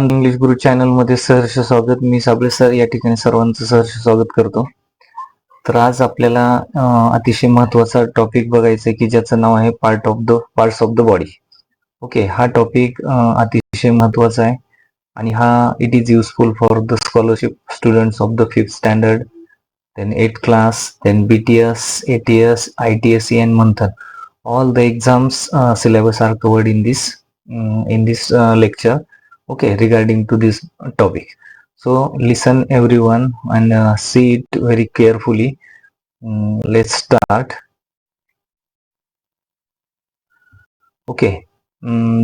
Everyone, English गुरु channel मध्ये सहर्ष स्वागत. मी साबळे सर या ठिकाणी सर्वांचं सहर्ष स्वागत करतो. तर आज आपल्याला अतिशय महत्वाचा टॉपिक बघायचा आहे की ज्याचं नाव आहे parts of the body. Okay, हा टॉपिक अतिशय महत्वाचा आहे आणि हा it is useful for the scholarship students of the 5th standard, then 8th class, then BTS, ATS, ITSE and Manthan. All the exams syllabus are covered in this lecture. Okay, regarding to this topic. So listen everyone and see it very carefully. Let's start. Okay.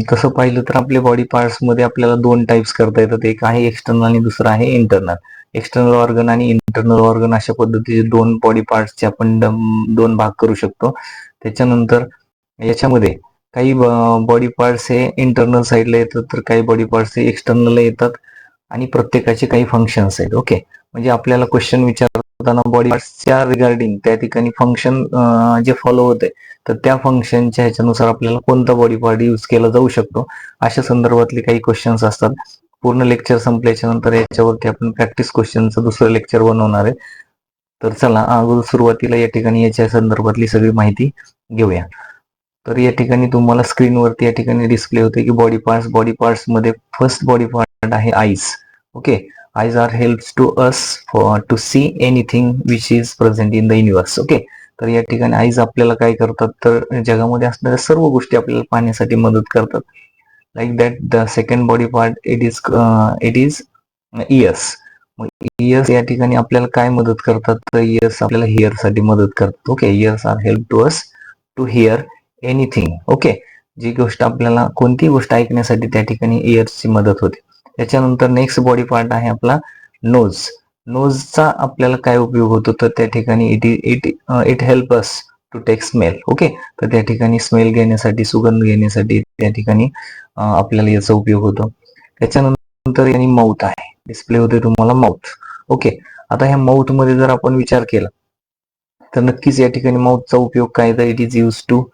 तसं पाहिलं तर आपल्या body parts मध्ये आपल्याला दोन types करता येतात. एक आहे एक्सटर्नल आणि दुसरं आहे इंटरनल. एक्सटर्नल ऑर्गन आणि इंटरनल ऑर्गन अशा पद्धतीचे दोन बॉडी पार्ट्सचे आपण दोन भाग करू शकतो. त्याच्यानंतर याच्यामध्ये काही बॉडी पार्ट्स हे इंटरनल साईडला येतात तर काही बॉडी पार्ट्स हे एक्सटर्नल येतात आणि प्रत्येकाचे काही फंक्शन्स आहेत. ओके, म्हणजे आपल्याला क्वेश्चन विचारताना बॉडी पार्ट्सच्या रिगार्डिंग त्या ठिकाणी फंक्शन जे फॉलो होते तर त्या फंक्शनच्या ह्याच्यानुसार आपल्याला कोणता बॉडी पार्ट यूज केला जाऊ शकतो अशा संदर्भातले काही क्वेश्चन्स असतात. पूर्ण लेक्चर संपल्याच्या नंतर याच्यावरती आपण प्रॅक्टिस क्वेश्चनचं दुसरं लेक्चर बनवणार आहे. तर चला अगोदर सुरुवातीला या ठिकाणी याच्या संदर्भातली सगळी माहिती घेऊया. तर या ठिकाणी तुम्हाला स्क्रीनवरती या ठिकाणी डिस्प्ले होते की बॉडी पार्ट्स मध्ये फर्स्ट बॉडी पार्ट आहे eyes. Okay, eyes are helps to us to see anything which is present in the universe. Okay, तर या ठिकाणी आईज आपल्याला काय करतात तर जगामध्ये असणाऱ्या सर्व गोष्टी आपल्याला पाहण्यासाठी मदत करतात. Like that the second body part it is years. Years या ठिकाणी आपल्याला काय मदत करतात तर इयर्स आपल्याला हिअर साठी मदत करतात. Okay, ears are help to us to hear anything. Okay, जी गोष्ट आपल्याला कोणती गोष्ट ऐकण्यासाठी त्या ठिकाणी इयर्सची मदत होते. त्याच्यानंतर नेक्स्ट बॉडी पार्ट आहे आपला नोज. नोजचा आपल्याला काय उपयोग होतो तर त्या ठिकाणी it help us to take smell. Okay, तर त्या ठिकाणी स्मेल घेण्यासाठी सुगंध घेण्यासाठी त्या ठिकाणी आपल्याला याचा उपयोग होतो. त्याच्यानंतर यांनी माउथ आहे, डिस्प्ले होते तुम्हाला माउथ. ओके, आता ह्या माउथ मध्ये जर आपण विचार केला तर नक्कीच या ठिकाणी माउथचा उपयोग काय तर it is use to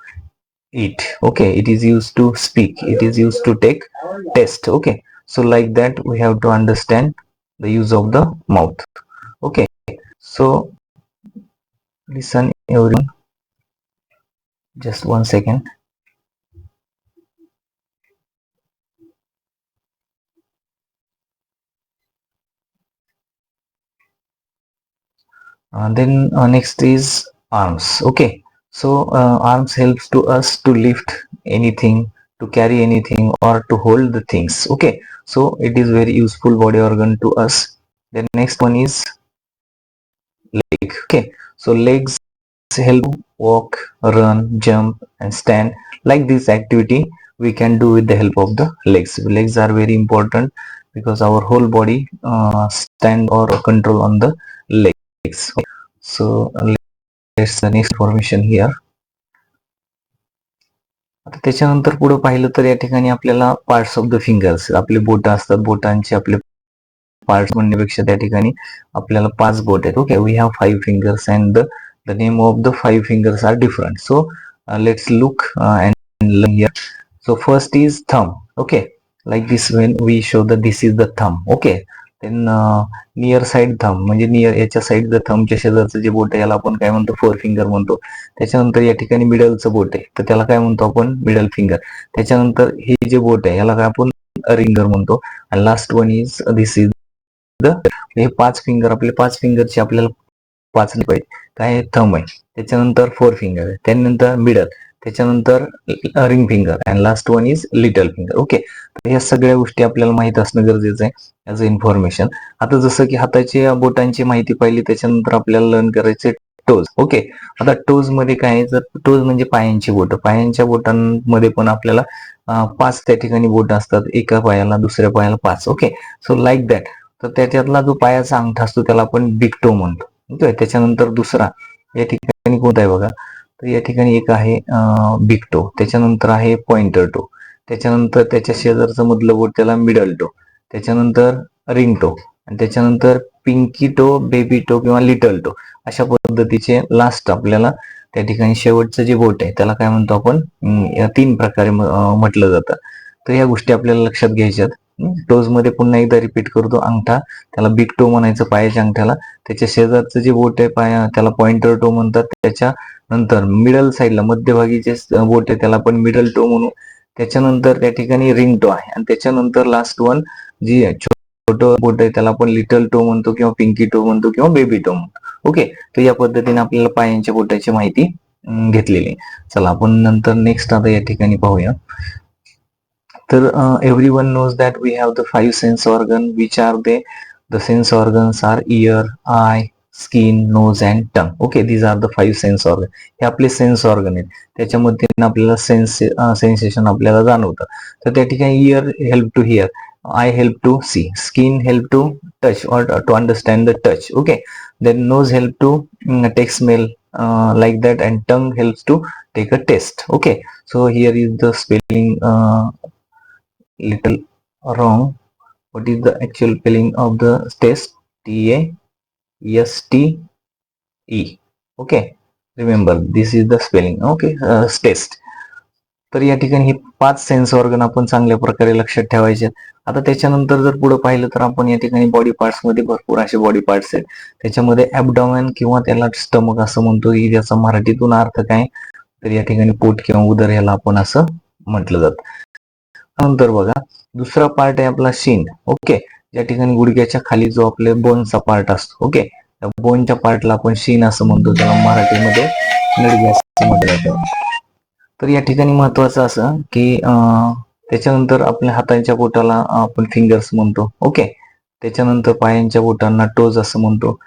eat. Okay, it is used to speak, it is used to take taste. Okay, so like that we have to understand the use of the mouth. Okay, so listen everyone, just 1 second. Then next is arms. Okay, so arms helps to us to lift anything, to carry anything or to hold the things. Okay, so it is very useful body organ to us. Then next one is leg. Okay, so legs help walk, run, jump and stand. Like this activity we can do with the help of the legs. Legs are very important because our whole body stand or control on the legs. So let's the next information here. आता त्याच्यानंतर पुढे पाहिलं तर या ठिकाणी आपल्याला parts of the fingers, आपले बोट असतात, बोटांचे आपले पार्ट्स म्हणण्यापेक्षा त्या ठिकाणी आपल्याला 5 बोट आहेत. Okay, we have 5 fingers and the name of the 5 fingers are different. So let's look and learn here. So first is thumb. Okay, like this when we show that this is the thumb. Okay, then near side thumb म्हणजे near याच्या side the थंबच्या शेजारचं जे बोट आहे याला आपण काय म्हणतो four finger म्हणतो. त्याच्यानंतर या ठिकाणी मिडलचं बोट आहे तर त्याला काय म्हणतो आपण मिडल फिंगर. त्याच्यानंतर हे जे बोट आहे याला काय आपण रिंगर म्हणतो. आणि last one is this is the, हे 5 फिंगर आपले 5 फिंगरचे आपल्याला 5 पाहिजे. काय थंब आहे, त्याच्यानंतर 4 फिंगर आहे, त्यानंतर मिडल, त्याच्यानंतर ring finger and last one is little finger. Okay, तर या सगळ्या गोष्टी आपल्याला माहित असणं गरजेचं आहे ऍज अ इन्फॉर्मेशन. आता जसं की हाताच्या बोटांची माहिती पाहिली त्याच्यानंतर आपल्याला लर्न करायचे टोज. ओके, आता टोज मध्ये काय आहे तर टोज म्हणजे पायांची बोट. पायांच्या बोटांमध्ये पण आपल्याला 5 त्या ठिकाणी बोट असतात, एका पायाला दुसऱ्या पायाला 5. Okay, so like that. तर त्याच्यातला जो पायाचा अंगठा असतो त्याला आपण बिग टो म्हणतो. ओके, त्याच्यानंतर दुसरा या ठिकाणी कोणता आहे बघा तर या ठिकाणी एक आहे बिग टो, त्याच्यानंतर आहे पॉइंटर टो, त्याच्यानंतर त्याच्या शेजारचं मधलं बोट त्याला मिडल टो, त्याच्यानंतर रिंग टो आणि त्याच्यानंतर पिंकी टो, बेबी टो किंवा लिटल टो. अशा पद्धतीचे लास्ट आपल्याला त्या ठिकाणी शेवटचं जे बोट आहे त्याला काय म्हणतो आपण, या 3 प्रकारे म्हटलं जातं. तर या गोष्टी आपल्याला लक्षात घ्यायच्यात. टोज मध्ये पुन्हा एकदा रिपीट करतो, अंगठा त्याला बिग टो म्हणायचं पायाच्या अंगठ्याला. त्याच्या शेजारचं जे बोट आहे पाया त्याला पॉइंटर टो म्हणतात. त्याच्या नंतर मिडल साईडला मध्यभागी जे बोट आहे त्याला आपण मिडल टो म्हणू. त्याच्यानंतर त्या ठिकाणी रिंग टो आहे आणि त्याच्यानंतर लास्ट वन जी छोटं बोट आहे त्याला आपण लिटल टो म्हणतो किंवा पिंकी टो म्हणतो किंवा बेबी टो म्हणतो. ओके, तर या पद्धतीने आपल्याला पायांच्या बोटाची माहिती घेतलेली. चला आपण नंतर नेक्स्ट आता या ठिकाणी पाहूया. तर everyone knows that we have the 5 sense organ. Which are they? The sense organs are ear, eye, skin, nose and tongue. Okay, these are the 5 sense organ. हे आपले सेन्स ऑर्गन आहेत. त्याच्यामध्ये आपल्याला सेन्सेशन आपल्याला जाणवतं. तर त्या ठिकाणी ear help to hear, eye help to see, skin help to touch or to understand the touch. Okay, then nose help to take smell like that, and tongue helps to take a taste. Okay, so here is the spelling little wrong. What is the actual spelling of the test? T-A-S-T-E. Okay, remember this is the spelling. Okay, test. तर या ठिकाणी हे 5 sense organ आपण चांगल्या प्रकारे लक्षात ठेवायचे. आता त्याच्यानंतर जर पुढे पाहिलं तर आपण या ठिकाणी बॉडी पार्ट्स मध्ये भरपूर असे बॉडी पार्ट्स आहेत. त्याच्यामध्ये ॲबडॉमेन किंवा त्याला स्टमक असं म्हणतो, की ज्याचा मराठीतून अर्थ काय, तर या ठिकाणी पोट किंवा उदर याला आपण असं म्हटलं जातं. नंतर बघा दुसरा पार्ट आहे आपला शिन. ओके, या ठिकाणी गुडघ्याच्या खाली जो आपले बोनचा पार्ट असतो. ओके, त्या बोनच्या पार्टला आपण शिन असं म्हणतो, त्याला मराठीमध्ये नडगी असं म्हटलं जातं. तर या ठिकाणी महत्वाचं असं की त्याच्यानंतर आपल्या हातांच्या बोटाला आपण फिंगर्स म्हणतो. ओके, त्याच्यानंतर पायांच्या बोटांना टोज असं म्हणतो.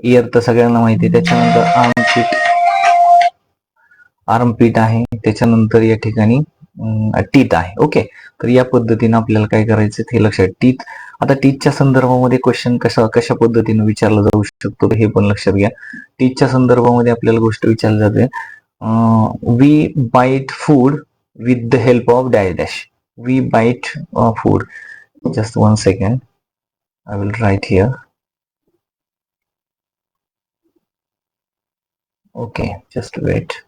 इयर तर सगळ्यांना माहिती आहे. त्याच्यानंतर आर्मपीट आहे. त्याच्यानंतर या ठिकाणी टीथ आहे. ओके, तर या पद्धतीने आपल्याला काय करायचं हे लक्षात. टीथ, आता टीथच्या संदर्भामध्ये क्वेश्चन कशा पद्धतीने विचारला जाऊ शकतो हे पण लक्षात घ्या. टीथच्या संदर्भामध्ये आपल्याला गोष्ट विचारली जाते, we bite food with the help of dash dash. We bite food. Just 1 second, I will write here. Okay, just wait.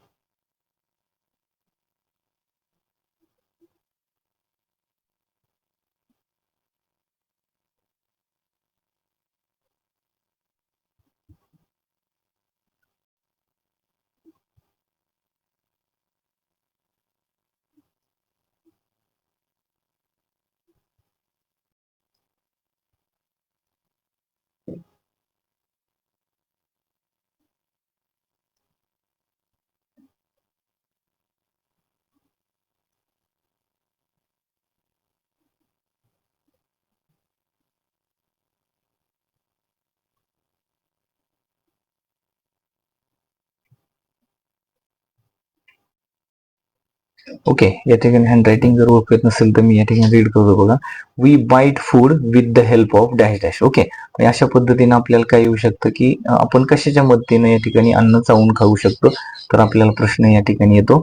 Okay, या ठिकाणी हँड रायटिंग जर ओळखत नसेल तर मी या ठिकाणी रीड करतो बघा. We bite food with the help of dash dash. Okay, अशा पद्धतीने आपल्याला काय येऊ शकतं की आपण कशाच्या मदतीने या ठिकाणी अन्न चावून खाऊ शकतो. तर आपल्याला प्रश्न या ठिकाणी येतो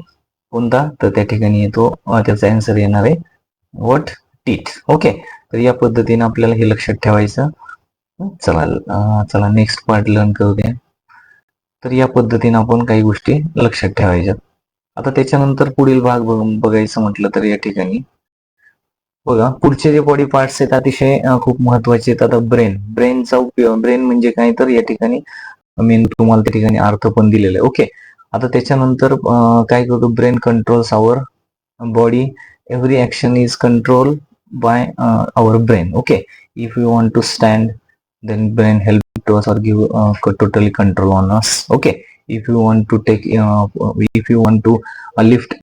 कोणता, तर त्या ठिकाणी येतो त्याचा आन्सर येणार आहे व्हॉट, टीथ. ओके, तर या पद्धतीने आपल्याला हे लक्षात ठेवायचं. चला नेक्स्ट पार्ट लर्न करूया. तर या पद्धतीने आपण काही गोष्टी लक्षात ठेवायच्या. आता त्याच्यानंतर पुढील भाग बघायचं म्हटलं तर या ठिकाणी बघा पुढचे जे बॉडी पार्ट्स आहेत अतिशय खूप महत्वाचे आहेत. आता ब्रेनचा उपयोग, ब्रेन म्हणजे काय तर या ठिकाणी मी तुम्हाला त्या ठिकाणी अर्थ पण दिलेला आहे. ओके, आता त्याच्यानंतर काय करतो, brain controls our body, every action is control by our brain. Okay, if you want to stand then brain help to us or give totally control on us. Okay, if you want to take if you want to lift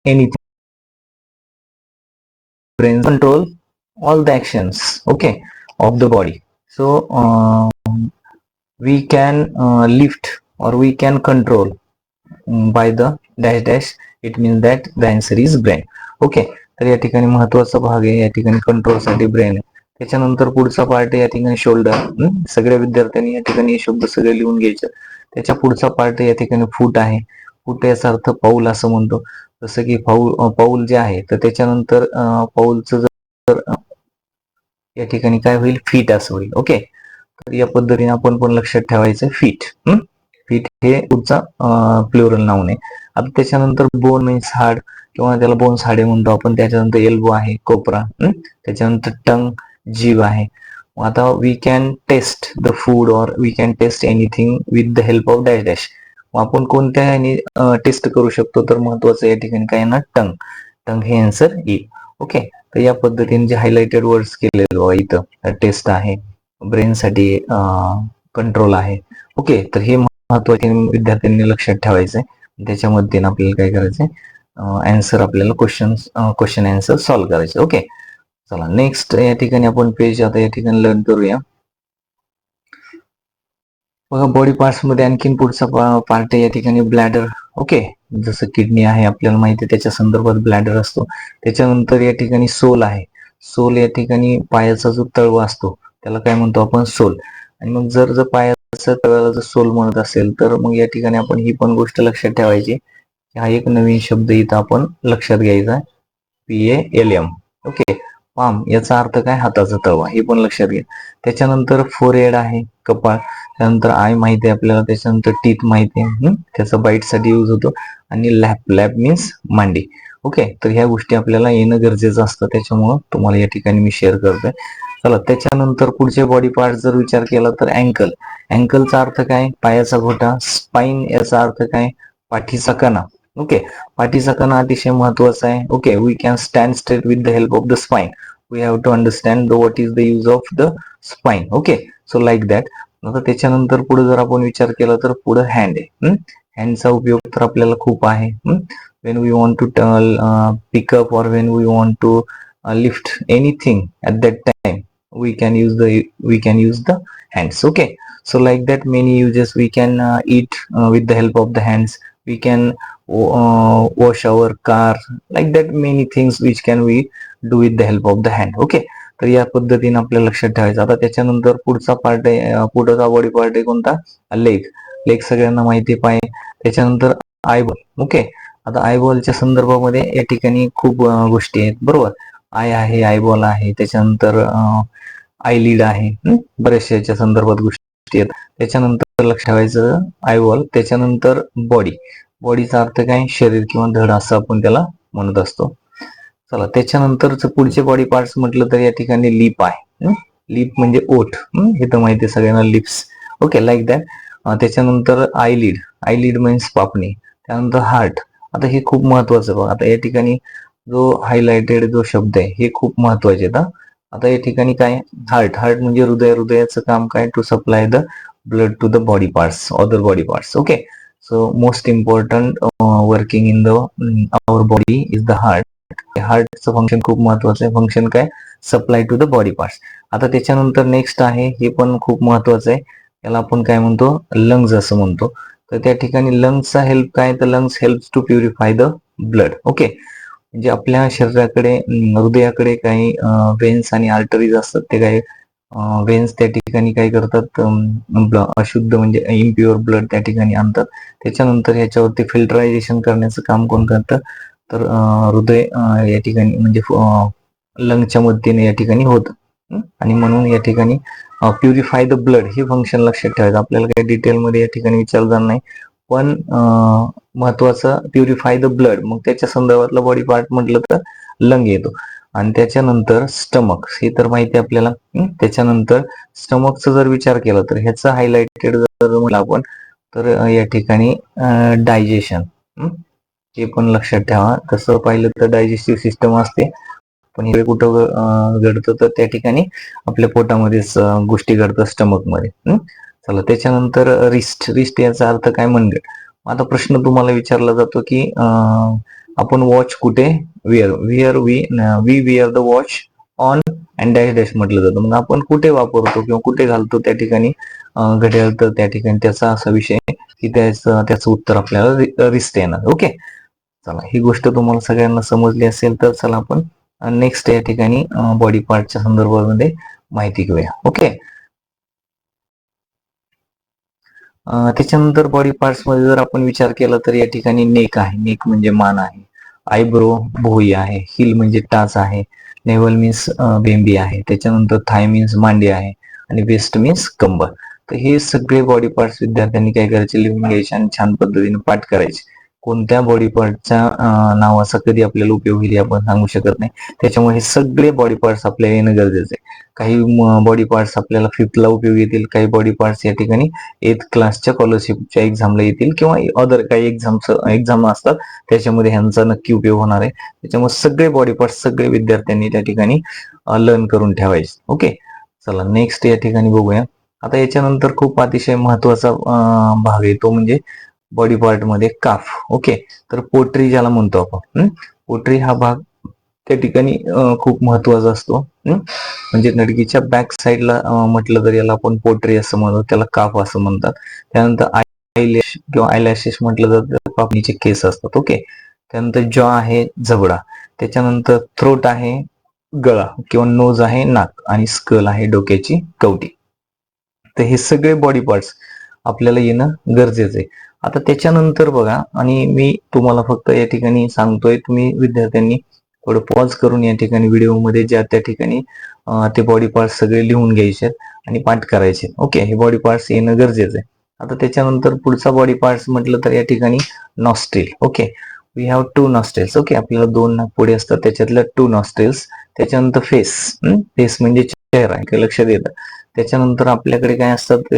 anything, brain control all the actions, okay, of the body. So we can lift or we can control by the dash dash. It means that the answer is brain. Okay, तर या ठिकाणी महत्वाचा भाग आहे, या ठिकाणी control साठी brain आहे. त्याच्यानंतर पुढचा पार्ट आहे या ठिकाणी शोल्डर. सगळ्या विद्यार्थ्यांनी या ठिकाणी हे शब्द सगळे लिहून घ्यायचे. त्याच्या पुढचा पार्ट या ठिकाणी फूट आहे. फूट याचा अर्थ पाऊल असं म्हणतो. जसं की पाऊल जे आहे तर त्याच्यानंतर पाऊलचं जर या ठिकाणी काय होईल, फीट असं होईल. ओके, तर या पद्धतीने आपण पण लक्षात ठेवायचं फीट. फीट हे पुढचा प्लुरल नाऊन आहे. आता त्याच्यानंतर बोन मीन्स हाड किंवा त्याला बोन्स हाडे म्हणतो आपण. त्याच्यानंतर एल्बो आहे, कोपरा. त्याच्यानंतर टंग, जीव आहे. आता we can taste the food or we can taste anything with the help of dash dash. आपण कोणत्या टेस्ट करू शकतो, तर महत्वाचं या ठिकाणी काय ना, टंग. टंग हे आन्सर येईल. ओके, तर या पद्धतीने जे हायलाइटेड वर्ड्स केलेले बघा इथं, टेस्ट आहे, ब्रेन साठी कंट्रोल आहे. ओके, तर हे महत्वाचे विद्यार्थ्यांनी लक्षात ठेवायचंय. त्याच्या मदतीने आपल्याला काय करायचंय, आन्सर आपल्याला क्वेश्चन आन्सर सॉल्व्ह करायचे. ओके, चला नेक्स्ट या ठिकाणी आपण पेज आता या ठिकाणी लर्न करूया. बघा, बॉडी पार्ट्स मध्ये आणखीन पुढचा पार्ट आहे या ठिकाणी ब्लॅडर. ओके, जसं किडनी आहे आपल्याला माहिती आहे, त्याच्या संदर्भात ब्लॅडर असतो. त्याच्यानंतर या ठिकाणी सोल आहे. सोल या ठिकाणी पायाचा जो तळवा असतो त्याला काय म्हणतो आपण, सोल. आणि मग जर पायाचा तळव्याला जर सोल म्हणत असेल तर मग या ठिकाणी आपण ही पण गोष्ट लक्षात ठेवायची. हा एक नवीन शब्द इथं आपण लक्षात घ्यायचा, PALM. ओके, पाम याचा अर्थ काय, हाताचा तळवा, हे पण लक्षात घ्या. त्याच्यानंतर फोरहेड आहे, कपाळ. त्यानंतर आय माहिती आहे आपल्याला. त्याच्यानंतर टीथ माहिती आहे, त्याचा बाईट साठी युज होतो. आणि लॅप, लॅप मीन्स मांडी. ओके, तर ह्या गोष्टी आपल्याला येणं गरजेचं असतं, त्याच्यामुळं तुम्हाला या ठिकाणी मी शेअर करतोय. चला, त्याच्यानंतर पुढचे बॉडी पार्ट जर विचार केला तर अँकल. अँकलचा अर्थ काय, पायाचा घोटा. स्पाइन याचा अर्थ काय, पाठीचा कणा. ओके, पाठीचा कणा अतिशय महत्वाचा आहे. Okay, we can stand straight with the help of the spine. We have to understand what is the use of the spine. Okay, so like that. आता त्याच्यानंतर पुढे जर आपण विचार केला तर पुढे हँड आहे. हँडचा उपयोग तर आपल्याला खूप आहे. When we want to pick up or when we want to lift anything at that time we can use the hands. Okay, so like that many uses. We can eat with the help of the hands. We can wash our car, like that many things which can we do with the help of the hand. Okay, तर या पद्धतीने आपल्याला लक्षात ठेवायचं. आता त्याच्यानंतर पुढचा part आहे, पुढचा बॉडी पार्ट आहे कोणता, लेग. लेग सगळ्यांना माहिती पाय. त्याच्यानंतर आयबॉल. ओके, आता आयबॉलच्या संदर्भामध्ये या ठिकाणी खूप गोष्टी आहेत, बरोबर. आय आहे, आयबॉल आहे, त्याच्यानंतर आयलीड आहे, बऱ्याचशा याच्या संदर्भात गोष्टी आहेत. त्याच्यानंतर लक्ष ठेवायचं आयबॉल. त्याच्यानंतर बॉडी. बॉडीचा अर्थ काय, शरीर किंवा धड असं आपण त्याला म्हणत असतो. चला, त्याच्यानंतर पुढचे बॉडी पार्ट्स म्हटलं तर या ठिकाणी लिप आहे. लिप म्हणजे ओठ, हे तर माहिती आहे सगळ्यांना, लिप्स. Okay, like that. त्याच्यानंतर आयलीड. आयलीड मीन्स पापणी. त्यानंतर हार्ट. आता हे खूप महत्वाचं बघा. आता या ठिकाणी जो हायलाइटेड जो शब्द आहे हे खूप महत्वाचे आहेत. आता या ठिकाणी काय, हार्ट. हार्ट म्हणजे हृदय. हृदयाचं काम काय, to supply the blood to the body parts, other body parts. Okay, so most important working in the our body is the heart. हार्टचं फंक्शन खूप महत्वाचं आहे. फंक्शन काय, supply to the body parts. आता त्याच्यानंतर नेक्स्ट आहे, हे पण खूप महत्वाचं आहे. याला आपण काय म्हणतो, लंग्स असं म्हणतो. तर त्या ठिकाणी लंग्सचा हेल्प काय, तर lungs helps to purify the blood. Okay, म्हणजे आपल्या शरीराकडे, हृदयाकडे काही वेन्स आणि आर्टरीज असतात. ते काही वेन्स त्या ठिकाणी काय करतात, अशुद्ध म्हणजे इम्प्युअर ब्लड त्या ठिकाणी आणतात. त्याच्यानंतर ह्याच्यावरती फिल्टरायझेशन करण्याचं काम कोण करतं, तर हृदय या ठिकाणी म्हणजे लंगच्या मदतीने या ठिकाणी होतं. आणि म्हणून या ठिकाणी प्युरिफाय द ब्लड हे फंक्शन लक्षात ठेवायचं. आपल्याला काही डिटेलमध्ये या ठिकाणी विचारलं नाही, पण महत्वाचं प्युरिफाय द ब्लड. मग त्याच्या संदर्भातला बॉडी पार्ट म्हटलं तर लंग येतो. आणि त्याच्यानंतर स्टमक, हे तर माहिती आहे आपल्याला. त्याच्यानंतर स्टमकचा जर विचार केला तर ह्याचं हायलाइटेड जर म्हटलं आपण तर या ठिकाणी डायजेशन, हे पण लक्षात ठेवा. तसं पाहिलं तर डायजेस्टिव्ह सिस्टम असते, पण हे कुठं घडतं तर त्या ठिकाणी आपल्या पोटामध्येच गोष्टी घडतात, स्टमक मध्ये. चला, त्याच्यानंतर रिस्ट. रिस्ट याचा अर्थ काय, मनगट. आता प्रश्न तुम्हाला विचारला जातो की आपण वॉच कुठे wear we wear the watch on and dash dash म्हटलं जातं. मग आपण कुठे वापरतो किंवा कुठे घालतो त्या ठिकाणी घड्याळ, तर त्या ठिकाणी त्याचा असा विषय की त्याचं उत्तर आपल्याला रिस्ट येणार. ओके, चला, ही गोष्ट तुम्हाला सगळ्यांना समजली असेल तर चला आपण नेक्स्ट या ठिकाणी बॉडी पार्टच्या संदर्भामध्ये माहिती घेऊया. ओके, त्याच्यानंतर बॉडी पार्ट्स मध्ये जर आपण विचार केला तर या ठिकाणी नेक आहे. नेक म्हणजे मान आहे. आयब्रो भुवई आहे. हिल म्हणजे टाच आहे. नेवल मीन्स बेंबी आहे. त्याच्यानंतर थाय मीन्स मांडी आहे. आणि वेस्ट मीन्स कंबर. तर हे सगळे बॉडी पार्ट्स विद्यार्थ्यांनी काय करायचे, लिहून घ्यायचे आणि छान पद्धतीने पाठ करायचे. कोणत्या बॉडी पार्टच्या नावाचा कधी आपल्याला उपयोग होईल आपण सांगू शकत नाही. त्याच्यामुळे हे सगळे बॉडी पार्ट्स आपल्याला येणं गरजेचं आहे. काही बॉडी पार्ट्स आपल्याला 5th उपयोग येतील, काही बॉडी पार्ट्स या ठिकाणी 8th क्लासच्या स्कॉलरशिपच्या एक्झामला येतील किंवा अदर काही एक्झाम असतात त्याच्यामध्ये ह्यांचा नक्की उपयोग होणार आहे. त्याच्यामुळे सगळे बॉडी पार्ट्स सगळे विद्यार्थ्यांनी त्या ठिकाणी लर्न करून ठेवायचे. ओके, चला नेक्स्ट या ठिकाणी बघूया. आता याच्यानंतर खूप अतिशय महत्वाचा भाग आहे तो म्हणजे बॉडी पार्ट मध्ये काफ. ओके, तर पोटरी ज्याला म्हणतो आपण, पोटरी हा भाग त्या ठिकाणी खूप महत्वाचा असतो. म्हणजे नडगीच्या बॅक साईडला म्हटलं तर याला आपण पोटरी असं म्हणतो, त्याला काफ असं म्हणतात. त्यानंतर आयलॅश किंवा आयलॅशेस म्हटलं जातं, पापणीचे केस असतात. ओके, त्यानंतर जॉ आहे जबडा, त्याच्यानंतर थ्रोट आहे गळा किंवा नोज आहे नाक, आणि स्कल आहे डोक्याची कवटी. तर हे सगळे बॉडी पार्ट्स आपल्याला येणं गरजेचं आहे. आता त्याच्यानंतर बघा, आणि मी तुम्हाला फक्त या ठिकाणी सांगतोय, तुम्ही विद्यार्थ्यांनी थोडं पॉज करून या ठिकाणी व्हिडिओमध्ये ज्या त्या ठिकाणी ते बॉडी पार्ट्स सगळे लिहून घ्यायचे आणि पाठ करायचे. ओके, हे बॉडी पार्ट्स येणं गरजेचं आहे. आता त्याच्यानंतर पुढचा बॉडी पार्ट्स म्हटलं तर या ठिकाणी nostril. Okay, we have 2 nostrils. Okay, आपल्याला 2 नाकपुडी असतात, त्याच्यातल्या 2 नॉस्ट्रिल्स. त्याच्यानंतर फेस, फेस म्हणजे चेहरा, लक्षात येतं. त्याच्यानंतर आपल्याकडे काय असतात,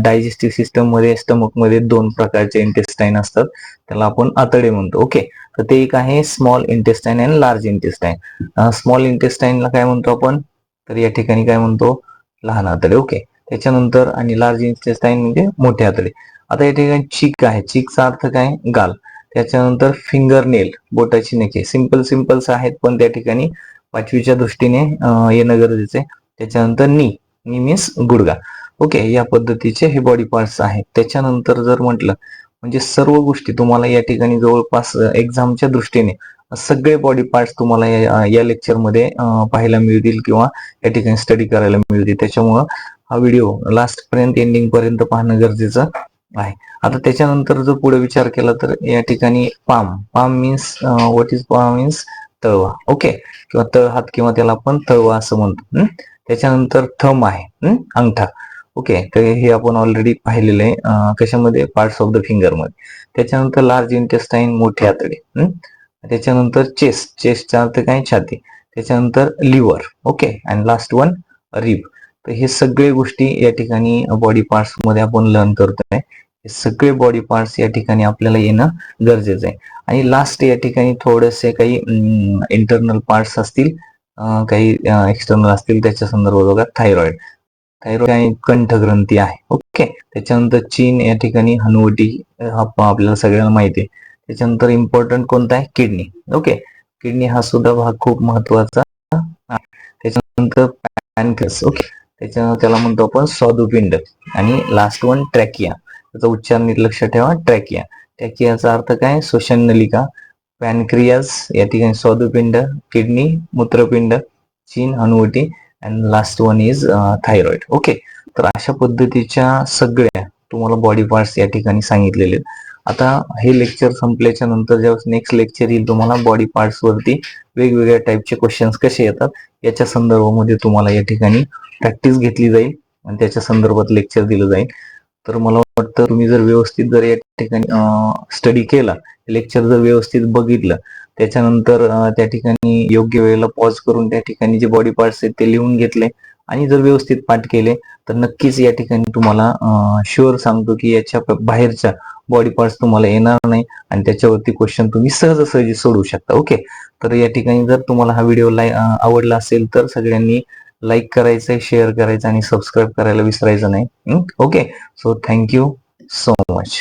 डायजेस्टिव्ह सिस्टम मध्ये स्टमक मध्ये 2 प्रकारचे इंटेस्टाईन असतात, त्याला आपण आतडे म्हणतो. ओके, तर ते एक आहे स्मॉल इंटेस्टाईन आणि लार्ज इंटेस्टाईन. स्मॉल इंटेस्टाईनला काय म्हणतो आपण, तर या ठिकाणी काय म्हणतो, लहान आतडे. ओके, त्याच्यानंतर आणि लार्ज इंटेस्टाईन म्हणजे मोठे आतडे. आता या ठिकाणी चीक आहे, चीकचा अर्थ काय, गाल. त्याच्यानंतर फिंगर नेल, बोटाची नखे. सिंपल्स आहेत, पण त्या ठिकाणी 5वीच्या दृष्टीने येणं गरजेचं आहे. त्याच्यानंतर नी मीन्स गुडगा. ओके, या पद्धतीचे हे बॉडी पार्ट्स आहेत. त्याच्यानंतर जर म्हटलं म्हणजे सर्व गोष्टी तुम्हाला या ठिकाणी जवळपास एक्झामच्या दृष्टीने सगळे बॉडी पार्ट्स तुम्हाला या लेक्चर मध्ये पाहायला मिळतील किंवा या ठिकाणी स्टडी करायला मिळतील. त्याच्यामुळं हा व्हिडिओ लास्ट पर्यंत एंडिंग पर्यंत पाहणं गरजेचं आहे. आता त्याच्यानंतर जर पुढे विचार केला तर या ठिकाणी palm means what is palm means तळवा. ओके, किंवा तळहात किंवा त्याला आपण तळवा असं म्हणतो. त्याच्यानंतर थंब आहे, अंगठा. ओके, तर हे आपण ऑलरेडी पाहिलेलं आहे कशामध्ये, पार्ट्स ऑफ द फिंगर मध्ये. त्याच्यानंतर लार्ज इंटेस्टाईन, मोठे आतडे. त्याच्यानंतर चेस्टचा अर्थ काय, छाती. त्याच्यानंतर लिव्हर. ओके, आणि लास्ट वन रिब. तर हे सगळे गोष्टी या ठिकाणी बॉडी पार्ट्स मध्ये आपण लर्न करतोय. हे सगळे बॉडी पार्ट्स या ठिकाणी आपल्याला येणं गरजेचं आहे. आणि लास्ट या ठिकाणी थोडेसे काही इंटरनल पार्ट्स असतील, काही एक्सटर्नल असतील. त्याच्या संदर्भात बघा, थायरॉइड आणि कंठग्रंथी आहे. ओके, त्याच्यानंतर चीन या ठिकाणी हनुवटी, हा आपल्याला सगळ्यांना माहिती आहे. त्याच्यानंतर इम्पॉर्टंट कोणता आहे, किडनी. ओके, किडनी हा सुद्धा भाग खूप महत्वाचा आहे. त्याच्यानंतर पॅनक्रियास. ओके, त्याला म्हणतो आपण स्वादुपिंड. आणि लास्ट वन ट्रॅकिया, त्याचा उच्चार नीट लक्षात ठेवा, ट्रॅकिया. ट्रॅकियाचा अर्थ काय, श्वसन नलिका. पॅनक्रियास या ठिकाणी स्वादुपिंड, किडनी मूत्रपिंड, चीन हनुवटी, and last one is thyroid. Okay, तर अशा पद्धतीच्या सगळ्या तुम्हाला बॉडी पार्ट्स या ठिकाणी सांगितलेले. आता हे लेक्चर संपल्याच्या नंतर जेव्हा नेक्स्ट लेक्चर येईल, तुम्हाला बॉडी पार्ट्स वरती वेगवेगळ्या टाईपचे क्वेश्चन्स कसे येतात याच्या संदर्भामध्ये तुम्हाला या ठिकाणी प्रॅक्टिस घेतली जाईल आणि त्याच्या संदर्भात लेक्चर दिलं जाईल. तर मला वाटतं तुम्ही जर व्यवस्थित जर या ठिकाणी स्टडी केला, लेक्चर जर व्यवस्थित बघितलं, त्याच्यानंतर त्या ठिकाणी योग्य वेळेला पॉज करून त्या ठिकाणी जे बॉडी पार्ट्स आहेत ते लिहून घेतले आणि जर व्यवस्थित पाठ केले तर नक्कीच या ठिकाणी तुम्हाला शुअर सांगतो की याच्या बाहेरच्या बॉडी पार्ट्स तुम्हाला येणार नाही आणि त्याच्यावरती क्वेश्चन तुम्ही सहजासहजी सोडवू शकता. ओके, तर या ठिकाणी जर तुम्हाला हा व्हिडिओ आवडला असेल तर सगळ्यांनी लाईक करायचं, शेअर करायचं आणि सबस्क्राईब करायला विसरायचं नाही. Okay, so thank you so much.